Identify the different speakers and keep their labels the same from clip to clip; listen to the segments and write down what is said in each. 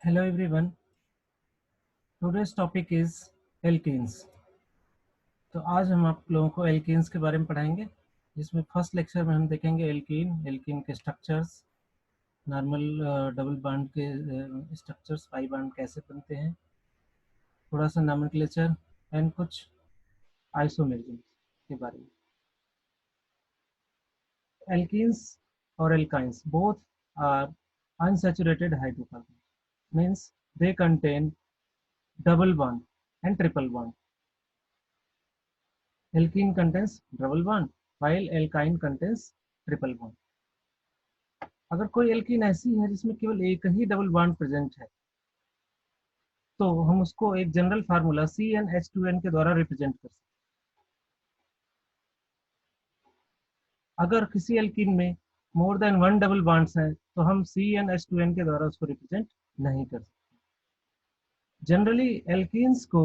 Speaker 1: Hello everyone. Today's topic is alkenes. तो आज हम आप लोगों को एल्केन्स के बारे में पढ़ाएंगे, जिसमें फर्स्ट लेक्चर में हम देखेंगे एल्कीन के स्ट्रक्चर्स, नॉर्मल डबल बॉन्ड के स्ट्रक्चर्स, पाई बॉन्ड कैसे बनते हैं, थोड़ा सा नॉमेनक्लेचर एंड कुछ आइसोमेरिज्म के बारे में। एल्कीन्स और alkynes both are unsaturated hydrocarbons, means they contain double bond and triple bond. Alkene contains double bond while alkyne contains triple bond. अगर कोई एल्कीन ऐसी है जिसमें केवल एक ही डबल बॉन्ड प्रेजेंट है, तो हम उसको एक जनरल फार्मूला CnH2n के द्वारा रिप्रेजेंट कर सकते हैं। अगर किसी एल्कीन में more than one double bonds हैं, तो हम CnH2n के द्वारा उसको रिप्रेजेंट नहीं कर सकते। जनरली एल्कीन्स को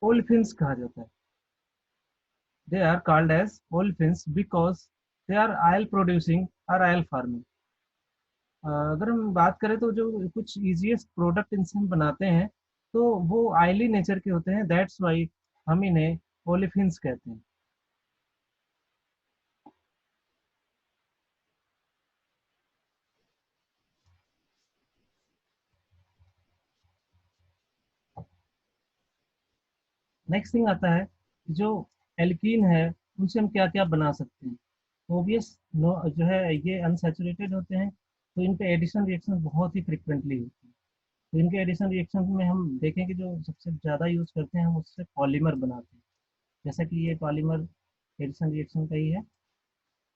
Speaker 1: ओलेफिन्स कहा जाता है। They are called as olefins because they are oil producing और ऑयल फार्मिंग। अगर हम बात करें तो जो कुछ इजीएस्ट प्रोडक्ट इनसे हम बनाते हैं, तो वो ऑयली नेचर के होते हैं, दैट्स वाई हम इन्हें ओलेफिन्स कहते हैं। नेक्स्ट थिंग आता है, जो एल्कीन है उनसे हम क्या क्या बना सकते हैं। ओबियस नो जो है, ये अनसैचुरेटेड होते हैं, तो इन पे एडिशन रिएक्शन बहुत ही फ्रिक्वेंटली होती है। तो इनके एडिशन रिएक्शन में हम देखें कि जो सबसे ज़्यादा यूज करते हैं, हम उससे पॉलीमर बनाते हैं। जैसा कि ये पॉलीमर एडिशन रिएक्शन का ही है,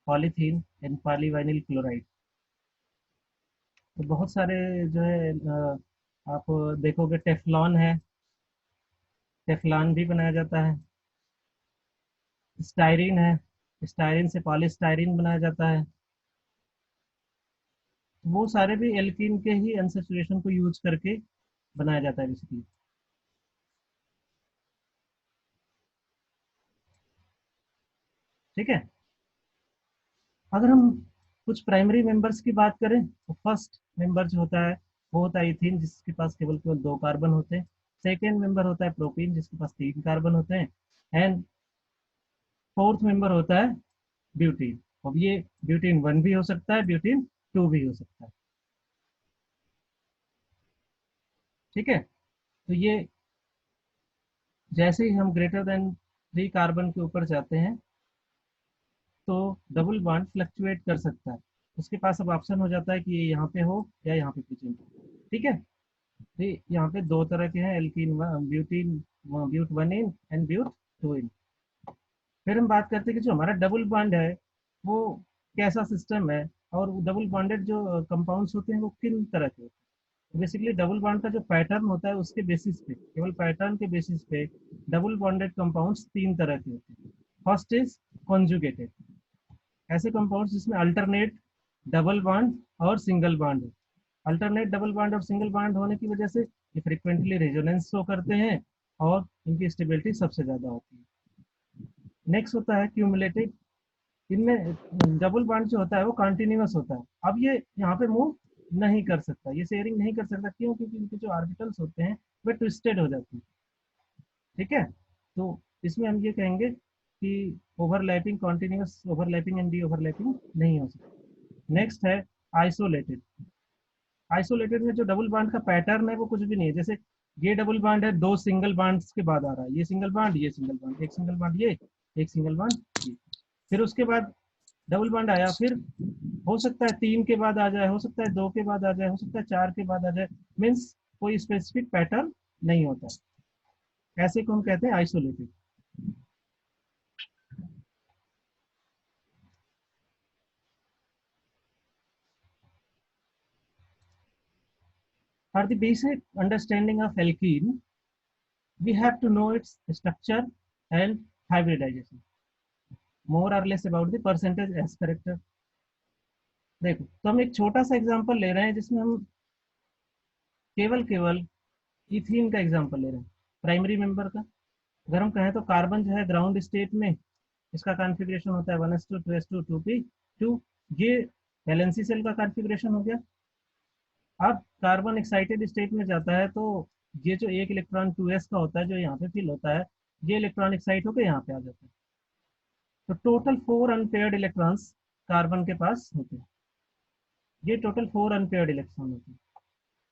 Speaker 1: पॉलीथीन एंड पॉलीवाइनिल क्लोराइड। तो बहुत सारे जो है आप देखोगे टेफ्लॉन है, टेफ्लॉन भी बनाया जाता है। स्टायरीन है, स्टायरीन से पॉलीस्टायरीन बनाया जाता है। वो सारे भी एल्कीन के ही अनसैचुरेशन को यूज करके बनाया जाता है बेसिकली। ठीक है। अगर हम कुछ प्राइमरी मेंबर्स की बात करें, तो फर्स्ट मेंबर जो होता है वो होता है इथीन, जिसके पास केवल केवल दो कार्बन होते हैं। सेकेंड मेंबर होता है प्रोपीन, जिसके पास तीन कार्बन होते हैं। एंड फोर्थ मेंबर होता है ब्यूटीन। अब ये ब्यूटीन वन भी हो सकता है, ब्यूटीन टू भी हो सकता है। ठीक है। तो ये जैसे ही हम ग्रेटर देन थ्री कार्बन के ऊपर जाते हैं, तो डबल बॉन्ड फ्लक्चुएट कर सकता है। उसके पास अब ऑप्शन हो जाता है कि ये यहाँ पे हो या यहाँ पे प्रेजेंट हो। ठीक है। तो यहाँ पे दो तरह के हैं, alkene butene, but one ene and but two ene. फिर हम बात करते हैं कि जो हमारा डबल बॉन्ड है वो कैसा सिस्टम है, और डबल बॉन्डेड जो कंपाउंड्स होते हैं वो किन तरह के होते हैं। बेसिकली डबल बॉन्ड का जो पैटर्न होता है उसके बेसिस पे, केवल पैटर्न के बेसिस पे डबल बॉन्डेड कंपाउंड्स तीन तरह के होते हैं। फर्स्ट इज कॉन्जुगेटेड, ऐसे कंपाउंड्स जिसमें अल्टरनेट डबल बॉन्ड और सिंगल बॉन्ड हो। अल्टरनेट डबल बॉन्ड और सिंगल बॉन्ड होने की वजह से ये फ्रिक्वेंटली रेजोनेंस शो करते हैं और इनकी स्टेबिलिटी सबसे ज्यादा होती है। नेक्स्ट होता है क्यूमुलेटिव। इनमें डबल बॉन्ड जो होता है वो कंटिन्यूअस होता है। अब ये यहाँ पे मूव नहीं कर सकता, ये शेयरिंग नहीं कर सकता। क्यों? क्योंकि इनके जो ऑर्बिटल्स होते हैं वे ट्विस्टेड हो जाते हैं। ठीक है। तो इसमें हम ये कहेंगे कि overlapping, continuous overlapping and D overlapping नहीं हो सकती। नेक्स्ट है आइसोलेटेड। आइसोलेटेड में जो डबल बॉन्ड का पैटर्न है वो कुछ भी नहीं है। जैसे ये डबल बॉन्ड है, दो सिंगल बॉन्ड्स के बाद आ रहा है, ये सिंगल बॉन्ड, ये सिंगल बॉन्ड, एक सिंगल बॉन्ड, ये एक सिंगल बॉन्ड, ये। फिर उसके बाद डबल बॉन्ड आया, फिर हो सकता है तीन के बाद आ जाए, हो सकता है दो के बाद आ जाए, हो सकता है चार के बाद आ जाए। मीन्स कोई स्पेसिफिक पैटर्न नहीं होता। ऐसे को हम कहते हैं isolated. For the basic understanding of alkene, we have to know its structure and hybridization. More or less about the percentage S character. देखो, तो हम एक छोटा सा एग्जांपल ले रहे हैं जिसमें हम केवल केवल इथीन का एग्जांपल ले रहे हैं, प्राइमरी मेंबर का। अगर हम कहें तो कार्बन जो है ग्राउंड स्टेट में, इसका कॉन्फ़िगरेशन होता है 1s2 2s2 2p2। ये वैलेंसी सेल का कॉन्फ़िगरेशन हो गया। अब कार्बन एक्साइटेड स्टेट में जाता है तो ये जो एक इलेक्ट्रॉन 2s का होता है जो यहाँ पे फिल होता है, ये इलेक्ट्रॉन एक्साइट होकर यहाँ पे आ जाता है। तो टोटल 4 अनपेयर्ड इलेक्ट्रॉन्स कार्बन के पास होते हैं। ये टोटल 4 अनपेयर्ड इलेक्ट्रॉन होते हैं,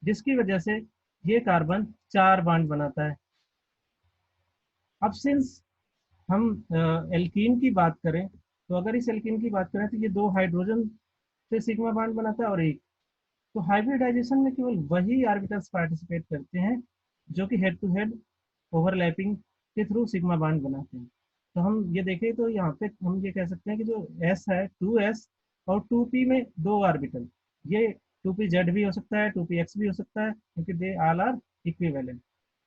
Speaker 1: जिसकी वजह से ये कार्बन 4 बॉन्ड बनाता है। अब सिंस हम एल्कीन की बात करें, तो अगर इस एल्कीन की बात करें तो ये 2 हाइड्रोजन से सिग्मा बॉन्ड बनाता है और एक, तो हाइब्रिडाइजेशन में केवल वही ऑर्बिटल्स पार्टिसिपेट करते हैं जो कि हेड टू हेड ओवरलैपिंग के थ्रू सिग्मा बॉन्ड बनाते हैं। तो हम ये देखें तो यहाँ पे हम ये कह सकते हैं कि जो s है 2s और 2p में 2 ऑर्बिटल, ये 2pz भी हो सकता है 2px भी हो सकता है क्योंकि they all are equivalent.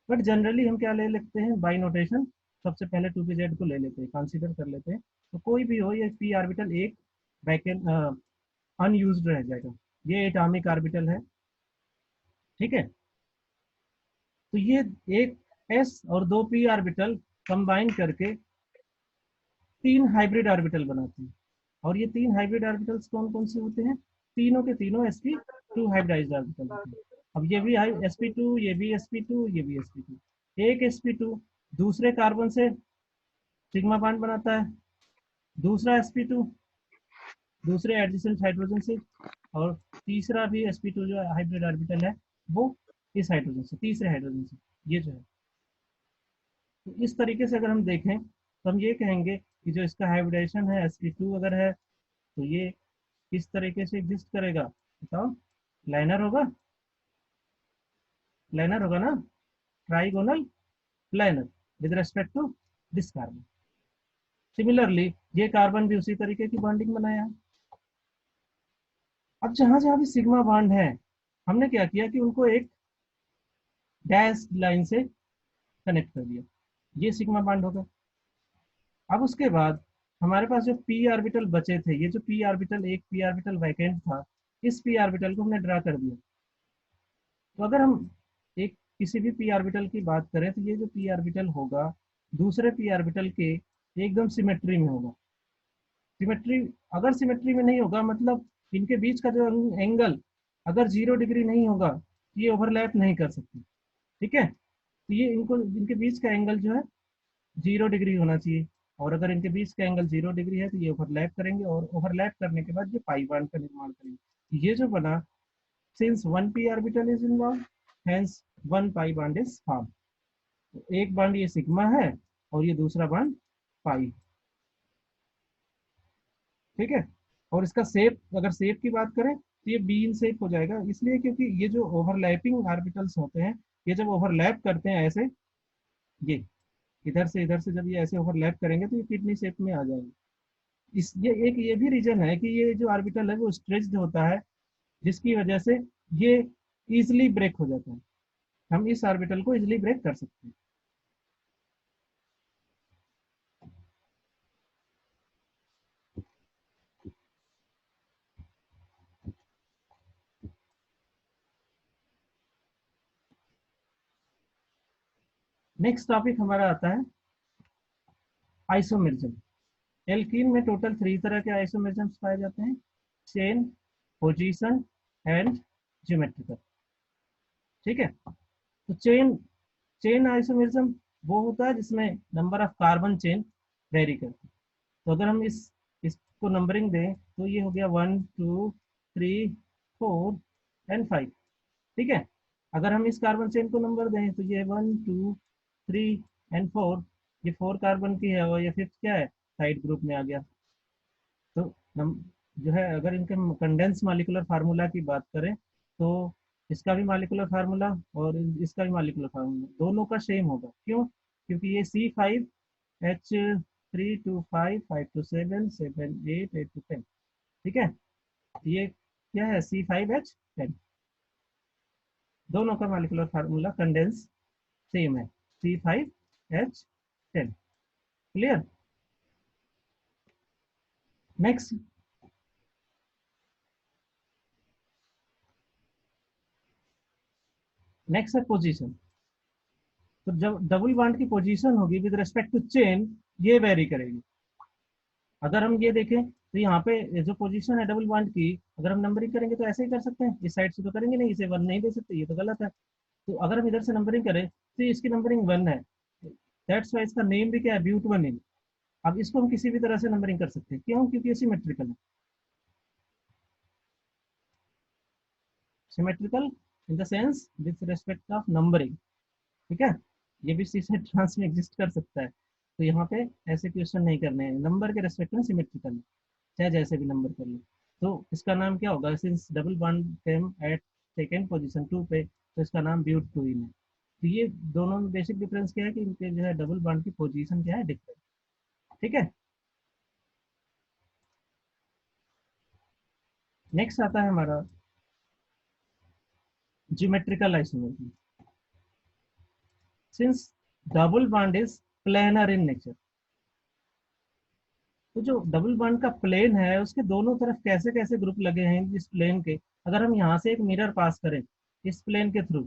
Speaker 1: But generally हम क्या ले लेते हैं बाई नोटेशन, सबसे पहले 2pz को ले लेते हैं, कंसीडर कर लेते हैं। तो कोई भी हो ये p ऑर्बिटल एक बैकेंड अनयूज्ड रह जाएगा, ये एटॉमिक ऑर्बिटल है। ठीक है, तो ये एक s और 2 p ऑर्बिटल कंबाइन करके 3 हाइब्रिड ऑर्बिटल बनाते हैं। और ये 3 हाइब्रिड ऑर्बिटल्स कौन कौन से होते हैं? तीनों के तीनों sp2 हाइब्रिडाइज्ड ऑर्बिटल होते हैं। अब ये भी sp2, ये भी sp2, ये भी sp2। एक sp2 दूसरे कार्बन से सिग्मा बॉन्ड बनाता है, दूसरा sp2 दूसरे एडजेसेंट हाइड्रोजन से, और तीसरा भी sp2 जो हाइब्रिड ऑर्बिटल है वो इस हाइड्रोजन से, तीसरे हाइड्रोजन से, ये जो है। तो इस तरीके से अगर हम देखें तो हम ये कहेंगे कि जो इसका हाइब्रिडाइजेशन है sp2 अगर है तो ये किस तरीके से एग्जिस्ट करेगा बताओ? लाइनर होगा, लाइनर होगा ना, trigonal linear with respect to this carbon. Similarly ये कार्बन भी उसी तरीके की बॉन्डिंग बनाया है। अब जहां जहां भी सिग्मा बॉन्ड है, हमने क्या किया कि उनको एक डैश लाइन से कनेक्ट कर दिया, ये सिग्मा बॉन्ड होगा। अब उसके बाद हमारे पास जो पी ऑर्बिटल बचे थे, ये जो पी ऑर्बिटल, एक पी ऑर्बिटल वैकेंट था, इस पी ऑर्बिटल को हमने ड्रा कर दिया। तो अगर हम एक किसी भी पी ऑर्बिटल की बात करें तो ये जो पी ऑर्बिटल होगा दूसरे पी ऑर्बिटल के एकदम सिमेट्री में होगा। सिमेट्री, अगर सिमेट्री में नहीं होगा मतलब इनके बीच का जो एंगल अगर 0 डिग्री नहीं होगा तो ये ओवरलैप नहीं कर सकते। ठीक है, तो ये इनको इनके बीच का एंगल जो है 0 डिग्री होना चाहिए, और अगर इनके बीच का एंगल 0 डिग्री है तो ये ओवरलैप करेंगे, और ओवरलैप करने के बाद ये पाई बॉन्ड का निर्माण करेंगे। ये जो बना, since one p orbital is involved, hence one pi bond is formed। तो एक बॉन्ड ये सिग्मा है और ये दूसरा बॉन्ड पाई। ठीक है, और इसका शेप, अगर शेप की बात करें तो ये बीन शेप हो जाएगा, इसलिए क्योंकि ये जो ओवरलैपिंग ऑर्बिटल्स होते हैं, ये जब ओवरलैप करते हैं ऐसे, ये इधर से जब ये ऐसे ओवरलैप करेंगे तो ये किडनी शेप में आ जाएंगे। इस ये भी रीजन है कि ये जो ऑर्बिटल है वो स्ट्रेच्ड होता है, जिसकी वजह से ये इजिली ब्रेक हो जाता है। हम इस ऑर्बिटल को इजिली ब्रेक कर सकते हैं। नेक्स्ट टॉपिक हमारा आता है आइसोमेरिज्म। एल्कीन में टोटल 3 तरह के आइसोमेरिज्म पाए जाते हैं: चेन, पोजीशन एंड ज्योमेट्रिकल। ठीक है, तो चेन चेन आइसोमेरिज्म वो होता है जिसमें number of carbon chain very करती है। तो अगर हम इसको नंबरिंग दें तो ये हो गया 1 2 3 4 एंड 5। ठीक है, अगर हम इस कार्बन चेन को नंबर दें तो ये 1 2 3 एंड 4, ये 4 कार्बन की है और ये फिफ्थ क्या है, साइड ग्रुप में आ गया। तो नम जो है अगर इनके कंडेंस मॉलिक्यूलर फार्मूला की बात करें तो इसका भी मॉलिक्यूलर फार्मूला और इसका भी मॉलिक्यूलर फार्मूला दोनों का सेम होगा। क्यों? क्योंकि ये C5H3 2 5 5 2 7 7 8 8 2 10। ठीक है, ये क्या है, C5H10। दोनों का मॉलिक्यूलर फार्मूला कंडेंस सेम है, C5H10। क्लियर? नेक्स्ट नेक्स्ट है पोजीशन। तो जब डबल बॉन्ड की पोजीशन होगी विद रिस्पेक्ट टू चेन, ये वेरी करेगी। अगर हम ये देखें तो तो यहाँ पे जो पोजीशन है डबल बॉन्ड की, अगर हम नंबरिंग करेंगे तो ऐसे ही कर सकते हैं, इस साइड से तो करेंगे नहीं, इसे 1 नहीं दे सकते, ये तो गलत है। तो अगर हम इधर से नंबरिंग करें तो इसकी नंबरिंग 1 है, दैट्स वाई इसका नेम भी क्या है, ब्यूट 1 नेम। अब इसको हम किसी भी तरह से नंबरिंग कर सकते हैं, क्यों, क्योंकि ये सिमेट्रिकल है। Symmetrical in the sense with respect of numbering, ठीक है। ये भी सी सेट ट्रांस में एग्जिस्ट कर सकता है। तो यहाँ पे ऐसे क्वेश्चन नहीं करने हैं, नंबर के रेस्पेक्ट में सिमेट्रिकल है, चाहे जैसे भी नंबर कर लो। तो इसका नाम क्या होगा, since double bond came at second position 2 पे, तो इसका नाम ब्यूट 2 इन है। तो ये दोनों में बेसिक डिफरेंस क्या है कि इनके जो है डबल बॉन्ड की पोजीशन क्या है, डिफरेंट, ठीक है। नेक्स्ट आता है हमारा geometrical isomorphism. Since double bond is planar in nature, तो जो डबल बॉन्ड का प्लेन है उसके दोनों तरफ कैसे कैसे ग्रुप लगे हैं इस प्लेन के, अगर हम यहाँ से एक मिरर पास करें इस प्लेन के थ्रू,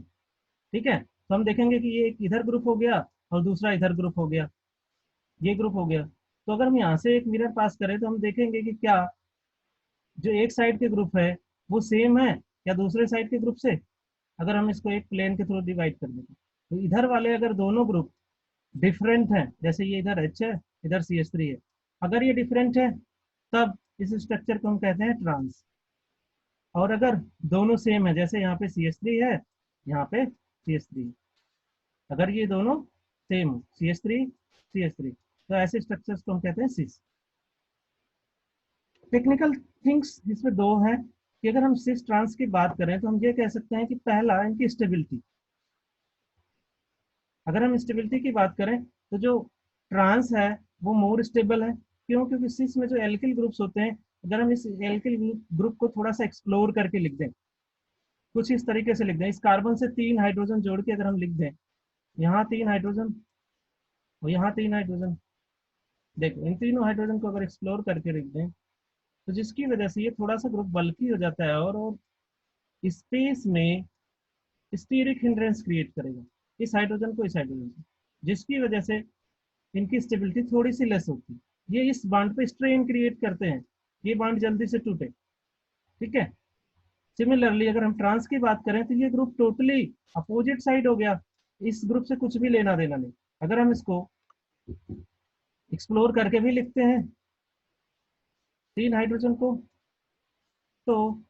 Speaker 1: ठीक है, तो हम देखेंगे कि ये एक इधर ग्रुप हो गया और दूसरा इधर ग्रुप हो गया, ये ग्रुप हो गया। तो अगर हम यहाँ से एक मिरर पास करें तो हम देखेंगे कि क्या जो एक साइड के ग्रुप है वो सेम है या दूसरे साइड के ग्रुप से, अगर हम इसको एक प्लेन के थ्रू डिवाइड कर दें तो इधर वाले अगर दोनों ग्रुप डिफरेंट हैं, जैसे ये इधर एच है इधर सी एच थ्री है, अगर ये डिफरेंट है तब इस स्ट्रक्चर को हम कहते हैं ट्रांस। और अगर दोनों सेम है, जैसे यहाँ पे सी एच थ्री है, यहाँ पे सी एच थ्री, अगर ये दोनों same C H three C H three, तो ऐसे स्ट्रक्चर्स को हम कहते हैं सिस। टेक्निकल थिंग्स इसमें दो हैं कि अगर हम सिस ट्रांस की बात करें तो हम ये कह सकते हैं कि पहला इनकी स्टेबिलिटी, अगर हम स्टेबिलिटी की बात करें तो जो ट्रांस है वो मोर स्टेबल है, क्यों, क्योंकि सिस में जो एल्किल ग्रुप्स होते हैं, अगर हम इस एल्किल ग्रुप को थोड़ा सा एक्सप्लोर करके लिख दें, कुछ इस तरीके से लिख दें, इस कार्बन से 3 हाइड्रोजन जोड़ के अगर हम लिख दें, यहाँ 3 हाइड्रोजन और यहाँ 3 हाइड्रोजन, देखो इन तीनों हाइड्रोजन को अगर एक्सप्लोर करके लिख दें तो जिसकी वजह से ये थोड़ा सा ग्रुप बल्की हो जाता है और स्पेस में स्टीरिक हिंड्रेंस क्रिएट करेगा इस हाइड्रोजन को इस हाइड्रोजन से, जिसकी वजह से इनकी स्टेबिलिटी थोड़ी सी लेस होती है, ये इस बांड पे स्ट्रेन क्रिएट करते हैं, ये बांड जल्दी से टूटे, ठीक है। सिमिलरली अगर हम ट्रांस की बात करें तो ये ग्रुप टोटली अपोजिट साइड हो गया, इस ग्रुप से कुछ भी लेना देना नहीं। अगर हम इसको एक्सप्लोर करके भी लिखते हैं 3 हाइड्रोजन को, तो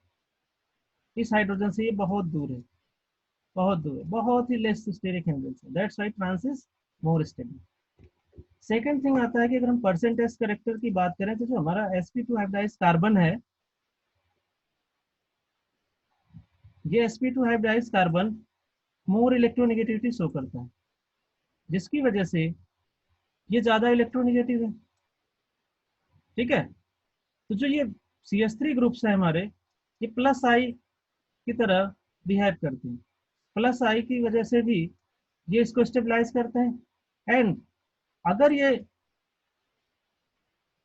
Speaker 1: इस हाइड्रोजन से ये बहुत दूर है, बहुत दूर है, बहुत ही लेस स्टेरिक एंगल है, that's why trans is more stable. Second thing आता है कि अगर हम परसेंटेज करेक्टर की बात करें तो जो हमारा sp2 हाइब्रिडाइज कार्बन है, ये sp2 हाइब्रिडाइज कार्बन मोर इलेक्ट्रोनेगेटिविटी शो करता है, जिसकी वजह से ये ज्यादा इलेक्ट्रोनेगेटिव है, ठीक है। तो जो ये CH3 ग्रुप्स है हमारे, ये प्लस आई की तरह बिहेव करते हैं, प्लस आई की वजह से भी ये इसको स्टेबलाइज करते हैं। एंड अगर ये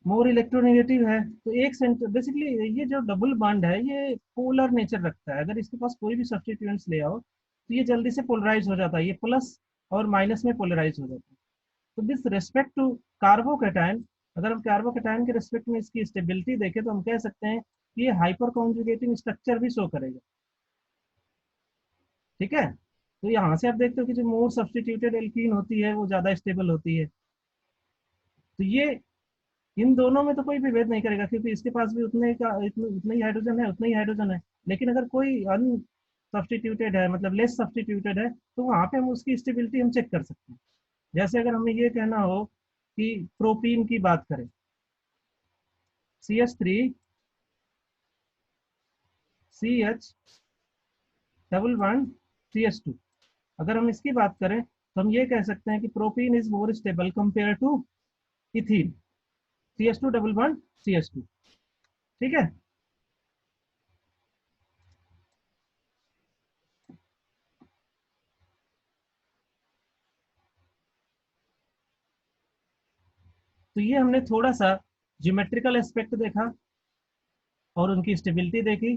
Speaker 1: मोर इलेक्ट्रोनेगेटिव है तो एक सेंटर, बेसिकली ये जो डबल बॉन्ड है ये पोलर नेचर रखता है, अगर इसके पास कोई भी सब्स्टिट्यूएंट्स ले आओ तो ये जल्दी से पोलराइज हो जाता है, ये प्लस और माइनस में पोलराइज हो जाता है। तो दिस रेस्पेक्ट टू कार्बोकेटाइन, अगर हम कार्बोकेटाइन के रेस्पेक्ट में इसकी स्टेबिलिटी देखें तो हम कह सकते हैं कि ये हाइपर कॉन्जुगेटिंग स्ट्रक्चर भी शो करेगा, ठीक है। तो यहाँ से आप देखते हो कि जो मोर सब्स्टिट्यूटेड एल्कीन होती है वो ज्यादा स्टेबल होती है। तो ये इन दोनों में तो कोई भी भेद नहीं करेगा, क्योंकि इसके पास भी उतने ही हाइड्रोजन है, उतना ही हाइड्रोजन है। लेकिन अगर कोई अन सब्स्टिट्यूटेड है, मतलब लेस सब्स्टिट्यूटेड है, तो वहां पे हम उसकी स्टेबिलिटी हम चेक कर सकते हैं। जैसे अगर हमें ये कहना हो कि प्रोपीन की बात करें, CH3CH अगर हम इसकी बात करें तो हम ये कह सकते हैं कि propene is more stable compare to ethene, CH2 ठीक है। तो ये हमने थोड़ा सा ज्योमेट्रिकल एस्पेक्ट देखा और उनकी स्टेबिलिटी देखी,